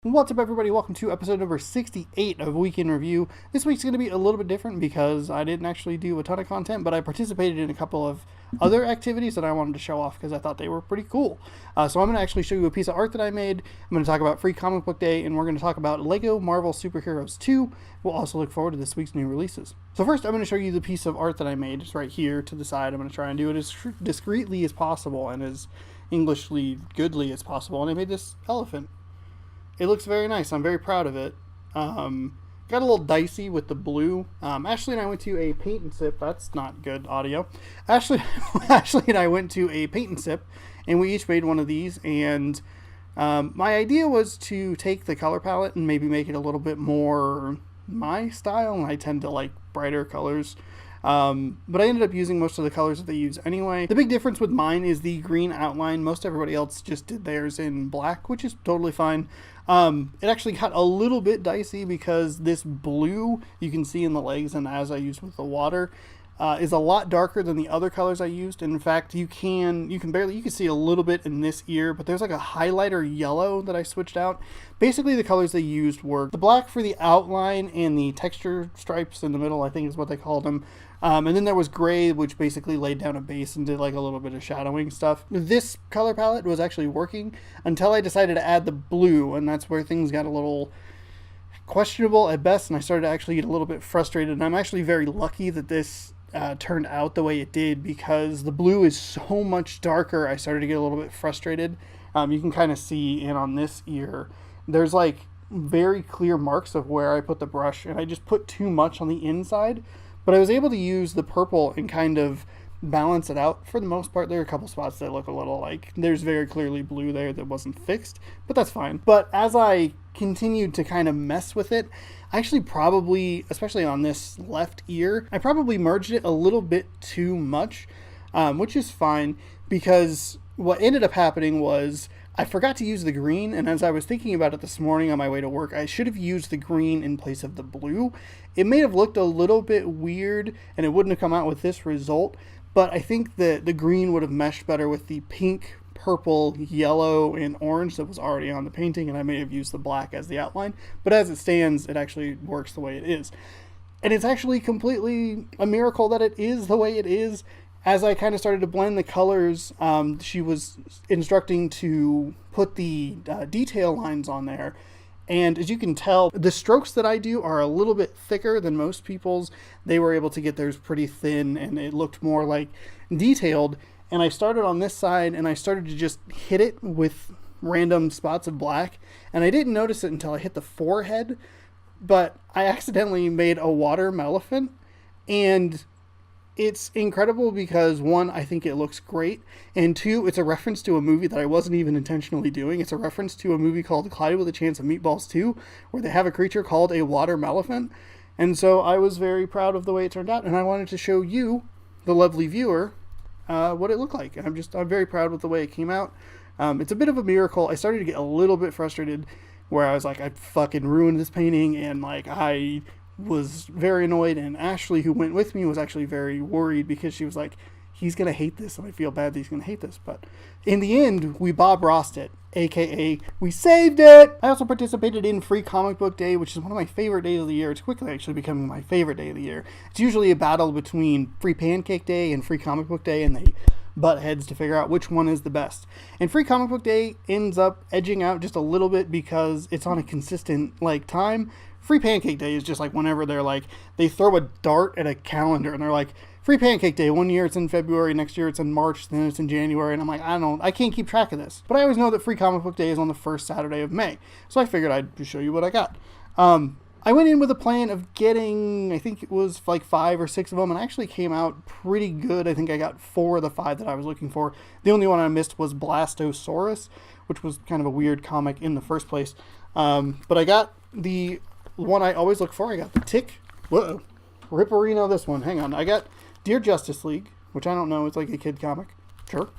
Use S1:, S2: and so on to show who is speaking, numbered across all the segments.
S1: What's up, everybody? Welcome to episode number 68 of Week in Review. This week's going to be a little bit different because I didn't actually do a ton of content, but I participated in a couple of other activities that I wanted to show off because I thought they were pretty cool. So I'm going to actually show you a piece of art that I made. I'm going to talk about Free Comic Book Day, and we're going to talk about Lego Marvel Superheroes 2. We'll also look forward to this week's new releases. So first, I'm going to show you the piece of art that I made. It's right here to the side. I'm going to try and do it as discreetly as possible and as Englishly goodly as possible. And I made this elephant. It looks very nice. I'm very proud of it. Got a little dicey with the blue. Ashley and I went to a paint and sip. That's not good audio. Ashley and I went to a paint and sip, and we each made one of these. And my idea was to take the color palette and maybe make it a little bit more my style. And I tend to like brighter colors. But I ended up using most of the colors that they use anyway. The big difference with mine is the green outline. Most everybody else just did theirs in black, which is totally fine. It actually got a little bit dicey because this blue you can see in the legs and as I used with the water is a lot darker than the other colors I used. And in fact, you can see a little bit in this ear, but there's like a highlighter yellow that I switched out. Basically, the colors they used were the black for the outline and the texture stripes in the middle, I think is what they called them. And then there was gray, which basically laid down a base and did like a little bit of shadowing stuff. This color palette was actually working until I decided to add the blue, and that's where things got a little questionable at best, and I started to actually get a little bit frustrated. And I'm actually very lucky that this turned out the way it did, because the blue is so much darker. I started to get a little bit frustrated. You can kind of see in on this ear, there's like very clear marks of where I put the brush, and I just put too much on the inside. But I was able to use the purple and kind of balance it out for the most part. There are a couple spots that look a little like there's very clearly blue there that wasn't fixed, but that's fine. But as I continued to kind of mess with it, I actually probably, especially on this left ear, I probably merged it a little bit too much, which is fine, because what ended up happening was I forgot to use the green, and as I was thinking about it this morning on my way to work, I should have used the green in place of the blue. It may have looked a little bit weird, and it wouldn't have come out with this result, but I think that the green would have meshed better with the pink, purple, yellow, and orange that was already on the painting, and I may have used the black as the outline. But as it stands, it actually works the way it is. And it's actually completely a miracle that it is the way it is. As I kind of started to blend the colors, she was instructing to put the detail lines on there. And as you can tell, the strokes that I do are a little bit thicker than most people's. They were able to get theirs pretty thin, and it looked more like detailed. And I started on this side, and I started to just hit it with random spots of black. And I didn't notice it until I hit the forehead, but I accidentally made a water elephant. And it's incredible because, one, I think it looks great, and two, it's a reference to a movie that I wasn't even intentionally doing. It's a reference to a movie called Cloudy with a Chance of Meatballs 2, where they have a creature called a water elephant. And so I was very proud of the way it turned out, and I wanted to show you, the lovely viewer, what it looked like. I'm very proud with the way it came out. It's a bit of a miracle. I started to get a little bit frustrated, where I was like, I fucking ruined this painting, and like I was very annoyed, and Ashley, who went with me, was actually very worried because she was like, he's gonna hate this, and I feel bad that he's gonna hate this. But in the end, we Bob Rossed it, aka we saved it. I also participated in Free Comic Book Day, which is one of my favorite days of the year. It's quickly actually becoming my favorite day of the year. It's usually a battle between Free Pancake Day and Free Comic Book Day, and they butt heads to figure out which one is the best. And Free Comic Book Day ends up edging out just a little bit because it's on a consistent like time. Free Pancake Day is just like whenever they're like, they throw a dart at a calendar and they're like, Free Pancake Day, one year it's in February, next year it's in March, then it's in January, and I'm like, I can't keep track of this. But I always know that Free Comic Book Day is on the first Saturday of May, so I figured I'd show you what I got. I went in with a plan of getting, I think it was like 5 or 6 of them, and actually came out pretty good. I think I got 4 of the 5 that I was looking for. The only one I missed was Blastosaurus, which was kind of a weird comic in the first place. But I got the one I always look for. I got the Tick. Whoa. Ripperino this one. Hang on. I got Dear Justice League, which I don't know. It's like a kid comic. Sure.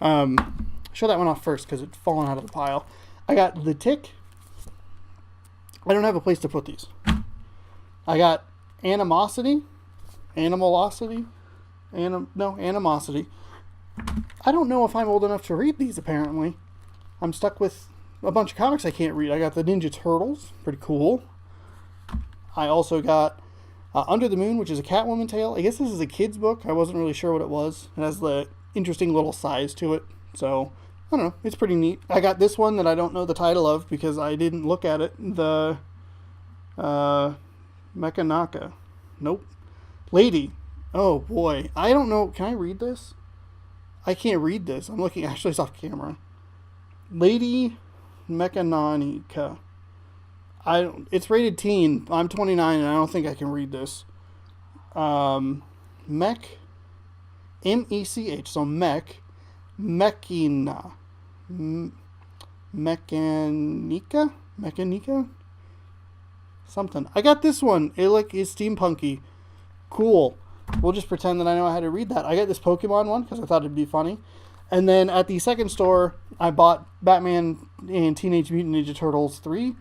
S1: Show that one off first because it's fallen out of the pile. I got the Tick. I don't have a place to put these. I got Animosity. Animosity. I don't know if I'm old enough to read these, apparently. I'm stuck with a bunch of comics I can't read. I got the Ninja Turtles, pretty cool. I also got Under the Moon, which is a Catwoman tale. I guess this is a kid's book. I wasn't really sure what it was. It has the interesting little size to it. So, I don't know. It's pretty neat. I got this one that I don't know the title of because I didn't look at it. The Mechanaka. Nope. Lady. Oh, boy. I don't know. Can I read this? I can't read this. I'm looking. Actually, it's off camera. Lady Mechanika. It's rated teen. I'm 29 and I don't think I can read this. Mech. M-E-C-H. So mech. Mechina. Mechanica? Mechanica? Something. I got this one. It is steampunky. Cool. We'll just pretend that I know how to read that. I got this Pokemon one because I thought it'd be funny. And then at the second store, I bought Batman and Teenage Mutant Ninja Turtles 3,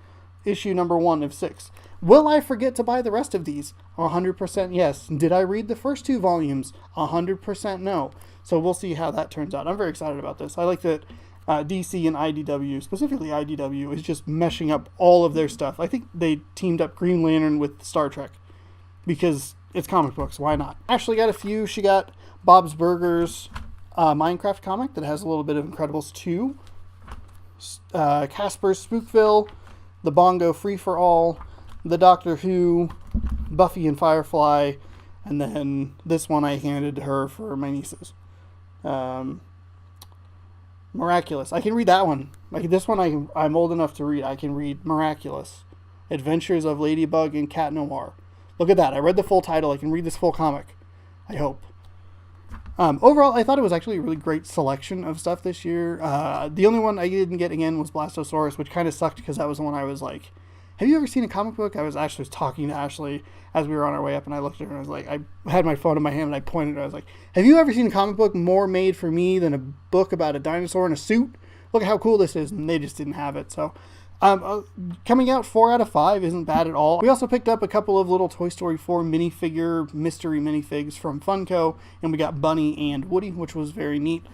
S1: issue number 1 of 6. Will I forget to buy the rest of these? 100% yes. Did I read the first 2 volumes? 100% no. So we'll see how that turns out. I'm very excited about this. I like that DC and IDW, specifically IDW, is just meshing up all of their stuff. I think they teamed up Green Lantern with Star Trek because it's comic books. Why not? Ashley got a few. She got Bob's Burgers Minecraft comic that has a little bit of Incredibles 2. Casper's Spookville. The Bongo Free-for-All. The Doctor Who. Buffy and Firefly. And then this one I handed to her for my nieces. Miraculous. I can read that one. Like this one I'm old enough to read. I can read Miraculous. Adventures of Ladybug and Cat Noir. Look at that. I read the full title. I can read this full comic. I hope. Overall, I thought it was actually a really great selection of stuff this year. The only one I didn't get again was Blastosaurus, which kind of sucked because that was the one I was like, have you ever seen a comic book? I was actually talking to Ashley as we were on our way up, and I looked at her and I was like, I had my phone in my hand and I pointed at her. I was like, have you ever seen a comic book more made for me than a book about a dinosaur in a suit? Look at how cool this is. And they just didn't have it. So coming out 4 out of 5 isn't bad at all. We also picked up a couple of little Toy Story 4 minifigure mystery minifigs from Funko, and we got Bunny and Woody, which was very neat.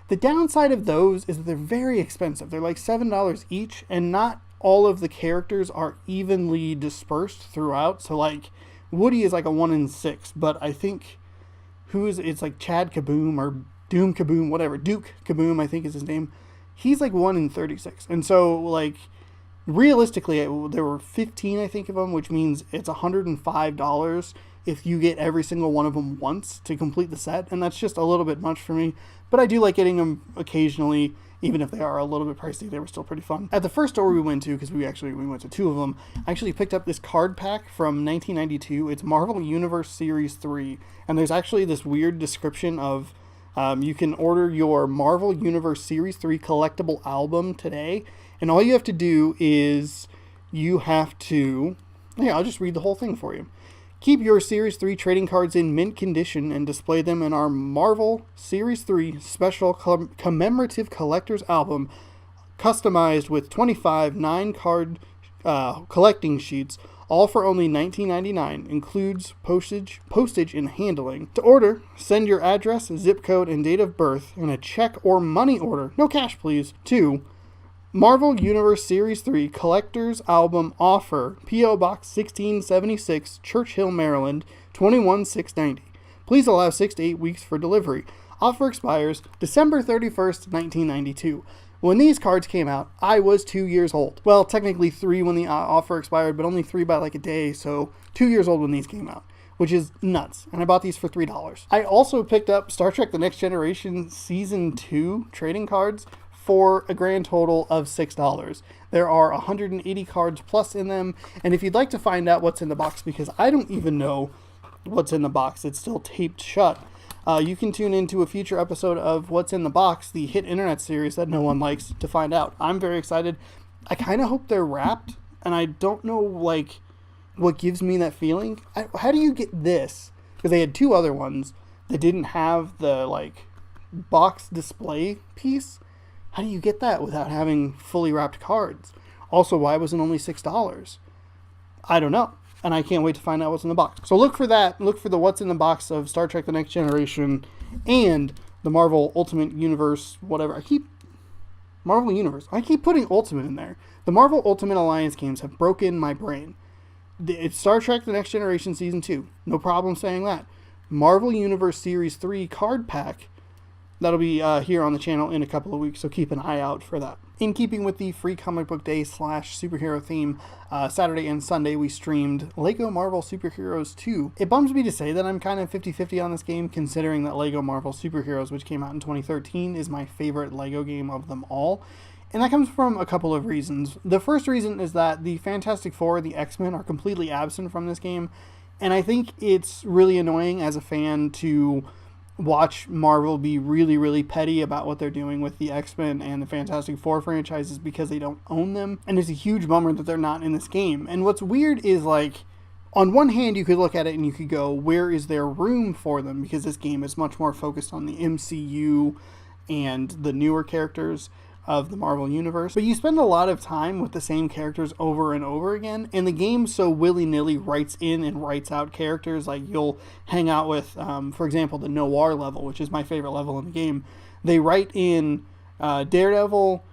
S1: The downside of those is that they're very expensive. They're like $7 each, and not all of the characters are evenly dispersed throughout. So like Woody is like a 1 in 6, but I think it's like Chad Kaboom or Doom Kaboom, whatever. Duke Kaboom, I think is his name. He's like 1 in 36. And so, like, realistically, there were 15, I think, of them, which means it's $105 if you get every single one of them once to complete the set. And that's just a little bit much for me. But I do like getting them occasionally, even if they are a little bit pricey. They were still pretty fun. At the first store we went to, because we went to 2 of them, I actually picked up this card pack from 1992. It's Marvel Universe Series 3. And there's actually this weird description of you can order your Marvel Universe Series 3 collectible album today, and all you have to do is I'll just read the whole thing for you. Keep your Series 3 trading cards in mint condition and display them in our Marvel Series 3 special commemorative collector's album, customized with 25 9-card collecting sheets, all for only $19.99, includes postage and handling. To order, send your address, zip code, and date of birth in a check or money order, no cash please, to Marvel Universe Series 3 Collector's Album Offer, P.O. Box 1676, Churchill, Maryland, 21690. Please allow 6 to 8 weeks for delivery. Offer expires December 31st, 1992. When these cards came out, I was 2 years old. Well, technically 3 when the offer expired, but only 3 by like a day, so 2 years old when these came out, which is nuts. And I bought these for $3. I also picked up Star Trek The Next Generation Season 2 trading cards for a grand total of $6. There are 180 cards plus in them, and if you'd like to find out what's in the box, because I don't even know what's in the box, it's still taped shut, you can tune into a future episode of What's in the Box, the hit internet series that no one likes, to find out. I'm very excited. I kind of hope they're wrapped, and I don't know, like, what gives me that feeling. How do you get this? Because they had 2 other ones that didn't have the, like, box display piece. How do you get that without having fully wrapped cards? Also, why was it only $6? I don't know. And I can't wait to find out what's in the box. So look for that. Look for the what's in the box of Star Trek The Next Generation and the Marvel Ultimate Universe, whatever. Marvel Universe. I keep putting Ultimate in there. The Marvel Ultimate Alliance games have broken my brain. It's Star Trek The Next Generation Season 2. No problem saying that. Marvel Universe Series 3 card pack. That'll be here on the channel in a couple of weeks, so keep an eye out for that. In keeping with the Free Comic Book Day / superhero theme, Saturday and Sunday we streamed LEGO Marvel Superheroes 2. It bums me to say that I'm kind of 50-50 on this game, considering that LEGO Marvel Superheroes, which came out in 2013, is my favorite LEGO game of them all. And that comes from a couple of reasons. The first reason is that the Fantastic Four and the X-Men are completely absent from this game, and I think it's really annoying as a fan to watch Marvel be really, really petty about what they're doing with the X-Men and the Fantastic Four franchises because they don't own them. And it's a huge bummer that they're not in this game. And what's weird is, like, on one hand, you could look at it and you could go, where is there room for them? Because this game is much more focused on the MCU and the newer characters of the Marvel Universe. But you spend a lot of time with the same characters over and over again, and the game so willy-nilly writes in and writes out characters. Like, you'll hang out with, for example, the Noir level, which is my favorite level in the game. They write in Daredevil,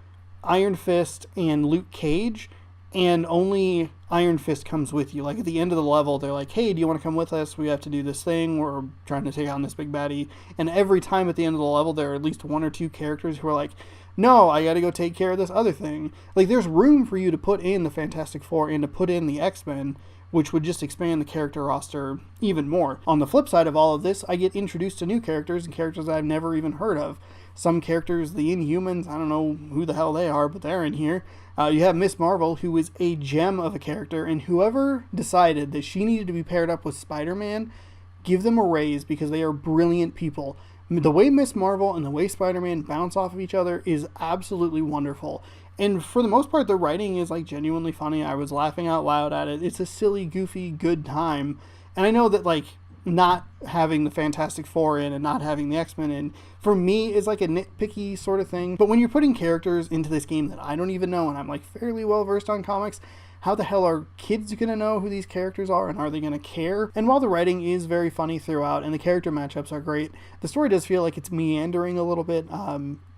S1: Iron Fist, and Luke Cage, and only Iron Fist comes with you. Like, at the end of the level, they're like, hey, do you want to come with us? We have to do this thing. We're trying to take on this big baddie. And every time at the end of the level, there are at least one or two characters who are like, no, I gotta go take care of this other thing. Like, there's room for you to put in the Fantastic Four and to put in the X-Men, which would just expand the character roster even more. On the flip side of all of this, I get introduced to new characters and characters I've never even heard of. Some characters, the Inhumans, I don't know who the hell they are, but they're in here. You have Miss Marvel, who is a gem of a character, and whoever decided that she needed to be paired up with Spider-Man, give them a raise, because they are brilliant people. The way Miss Marvel and the way Spider-Man bounce off of each other is absolutely wonderful. And for the most part, the writing is, like, genuinely funny. I was laughing out loud at it. It's a silly, goofy, good time. And I know that, like, not having the Fantastic Four in and not having the X-Men in, for me, is like a nitpicky sort of thing. But when you're putting characters into this game that I don't even know, and I'm, like, fairly well versed on comics, how the hell are kids going to know who these characters are, and are they going to care? And while the writing is very funny throughout and the character matchups are great, the story does feel like it's meandering a little bit.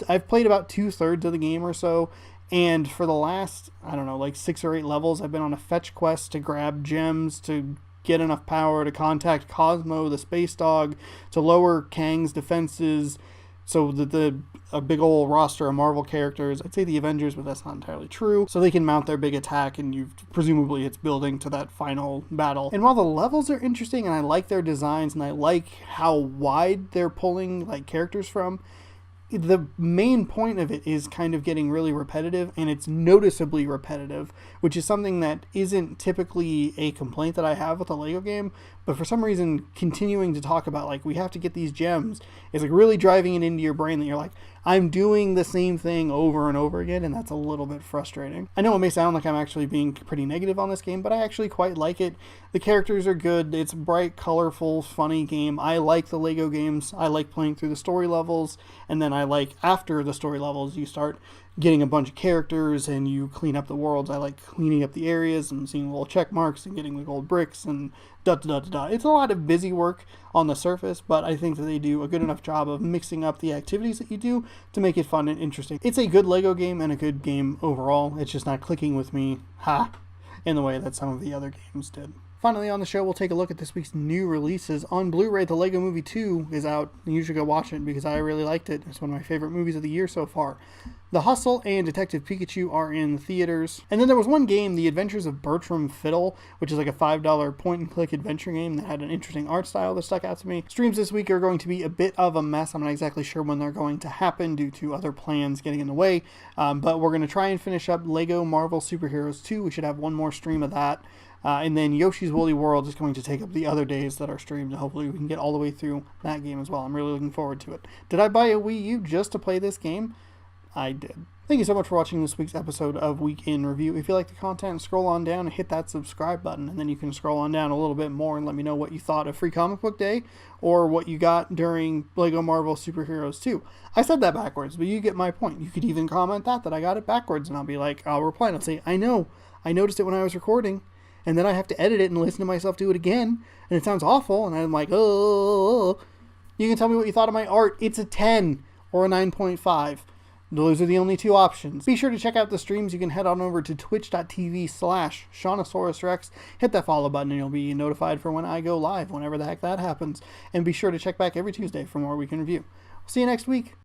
S1: I've played about 2/3 of the game or so, and for the last, I don't know, like 6 or 8 levels, I've been on a fetch quest to grab gems, to get enough power to contact Cosmo, the space dog, to lower Kang's defenses, so that a big old roster of Marvel characters, I'd say the Avengers, but that's not entirely true, so they can mount their big attack, and presumably it's building to that final battle. And while the levels are interesting, and I like their designs, and I like how wide they're pulling, like, characters from, the main point of it is kind of getting really repetitive, and it's noticeably repetitive, which is something that isn't typically a complaint that I have with a LEGO game, but for some reason, continuing to talk about, like, we have to get these gems is, like, really driving it into your brain that you're like, I'm doing the same thing over and over again, and that's a little bit frustrating. I know it may sound like I'm actually being pretty negative on this game, but I actually quite like it. The characters are good. It's a bright, colorful, funny game. I like the LEGO games. I like playing through the story levels, and then I like, after the story levels, you start getting a bunch of characters and you clean up the worlds. I like cleaning up the areas and seeing little check marks and getting the gold bricks and da-da-da-da-da. It's a lot of busy work on the surface, but I think that they do a good enough job of mixing up the activities that you do to make it fun and interesting. It's a good LEGO game and a good game overall. It's just not clicking with me, in the way that some of the other games did. Finally on the show, we'll take a look at this week's new releases. On Blu-ray, The Lego Movie 2 is out. You should go watch it because I really liked it. It's one of my favorite movies of the year so far. The Hustle and Detective Pikachu are in theaters. And then there was one game, The Adventures of Bertram Fiddle, which is like a $5 point-and-click adventure game that had an interesting art style that stuck out to me. Streams this week are going to be a bit of a mess. I'm not exactly sure when they're going to happen due to other plans getting in the way. But we're going to try and finish up Lego Marvel Superheroes 2. We should have one more stream of that. And then Yoshi's Woolly World is going to take up the other days that are streamed, and hopefully we can get all the way through that game as well. I'm really looking forward to it. Did I buy a Wii U just to play this game? I did. Thank you so much for watching this week's episode of Week in Review. If you like the content, scroll on down and hit that subscribe button, and then you can scroll on down a little bit more and let me know what you thought of Free Comic Book Day or what you got during LEGO Marvel Superheroes 2. I said that backwards, but you get my point. You could even comment that I got it backwards, and I'll be like, I'll reply and I'll say, I know, I noticed it when I was recording. And then I have to edit it and listen to myself do it again, and it sounds awful, and I'm like, oh. You can tell me what you thought of my art. It's a 10 or a 9.5. Those are the only two options. Be sure to check out the streams. You can head on over to twitch.tv/SeanOsaurusRex. Hit that follow button and you'll be notified for when I go live, whenever the heck that happens. And be sure to check back every Tuesday for more Week in Review. See you next week.